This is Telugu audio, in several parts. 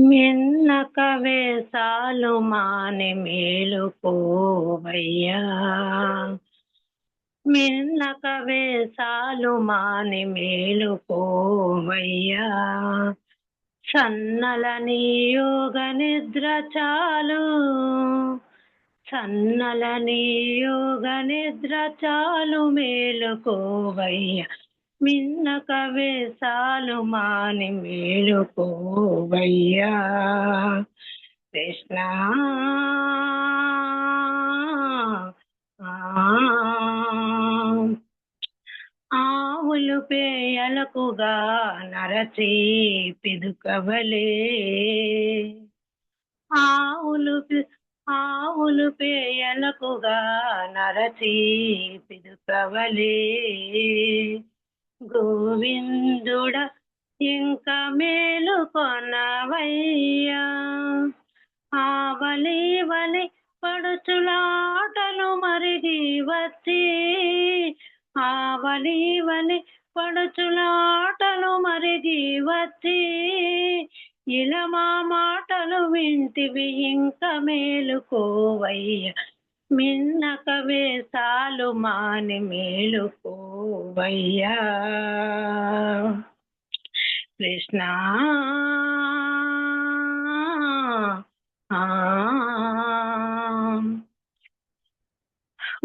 మిన్నక వేసాలు మాని మేలుకోవయ్యా. మిన్నక వేసాలు మాని మేలుకోవయ్యా. సన్నలని యోగ నిద్ర చాలు, సన్నలని యోగ నిద్ర చాలు మేలుకోవయ్యా. మిన్నక వేసాలు మాని మేలుకోవయ్యా. కృష్ణ ఆవులు పేయలకుగా నరచి పిదుకవలే, ఆవులు పేయలకుగా నరచి పిదుకవలే. గోవిందుడ ఇంక మేలుకొనవయ్యా. ఆవలి వలి పడుచులాటలు మరిగి వచ్చి, ఆవలి వలి పడుచులాటలు మరిగి వచ్చి, ఇలా మా మాటలు వింటివి ఇంక మేలుకోవయ్యా. మిన్నక వేసాలు మాని మేలుకోవయ్యా. కృష్ణ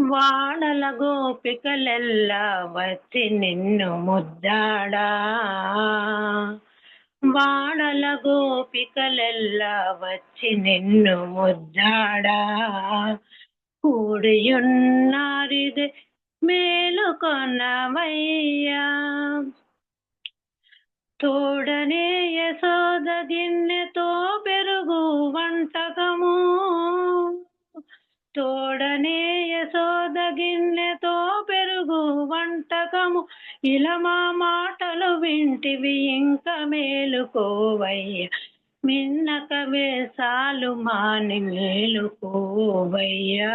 వాడల గోపికలెల్లా వచ్చి నిన్ను ముద్దాడా, వాడల గోపికలెల్లా వచ్చి నిన్ను ముద్దాడా. కూడియున్నారిదే మేలుకొనవయ్యా. తోడనే యశోద గిన్నెతో పెరుగు వంటకము, తోడనే యశోద గిన్నెతో పెరుగు వంటకము. ఇలా మా మాటలు వింటివి ఇంక మేలుకోవయ్యా. మిన్నక వేసాలు మాని మేలుకోవయ్యా.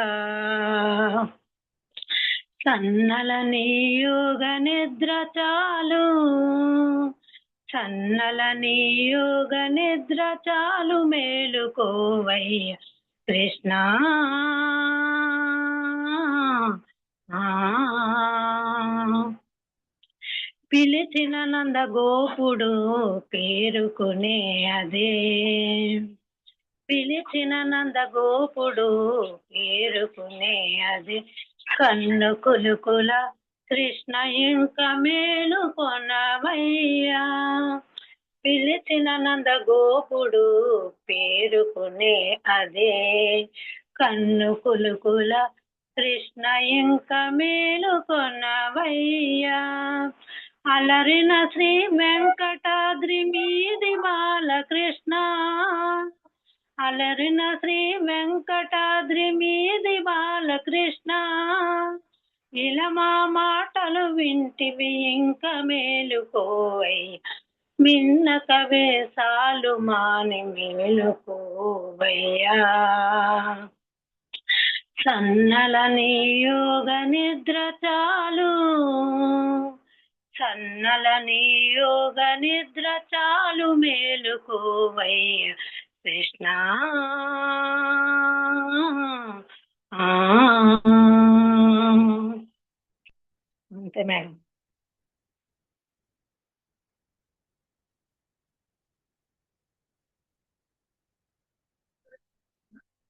సన్నలని యోగ నిద్ర చాలు, సన్నలని యోగ నిద్ర చాలు మేలుకోవయ్యా. కృష్ణ పిలిచిన నంద గోపుడు పేరుకునే అదే, పిలిచిన నంద గోపుడు పేరుకునే అదే. కన్ను కులుకుల కృష్ణ ఇంక మేలుకొనవయ్యా. పిలిచిన నంద గోపుడు పేరుకునే అదే. కన్ను కులుకుల కృష్ణ ఇంక మేలుకొనవయ్యా. అలరిన శ్రీ వెంకటాద్రి మీది బాలకృష్ణ, అలరిన శ్రీ వెంకటాద్రి మీది బాలకృష్ణ. ఇలా మా మాటలు వింటివి ఇంక మేలుకోవయ్యా. మిన్నక వేసాలు మాని మేలుకోవయ్యా. సన్నలని యోగ నిద్ర చాలు, సన్నలని యోగ నిద్ర చాలు మేలుకోవయ్యా. కృష్ణ అంతే మేడం.